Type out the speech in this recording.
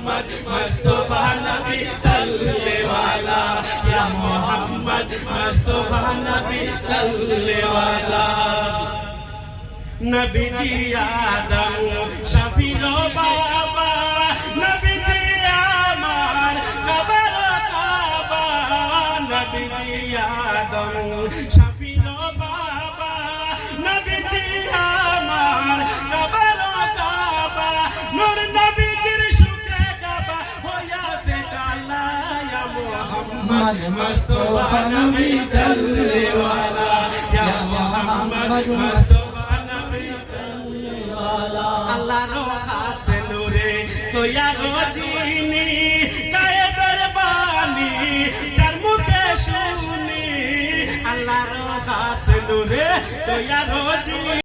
मोहम्मद मुस्तफा नबी सल्ले वाला, या मोहम्मद मुस्तफा नबी सल्ले वाला। नबी जी आदम शफीरो बाबा, नबी जी आमार कबर काबा, नबी जी आदम शफीरो बाबा, नबी जी आमार कबर काबा, नूर नबी जी शुके काबा होया से काला, या मोहम्मद मुस्तफा नबी सल्ले वाला, या मोहम्मद मुस्तफा আল্লাহর খাস নূরে তৈয়ারো জিনি গায়েবের বাণী যার মুখে শুনি, আল্লাহর খাস নূরে তৈয়ারো জিনি।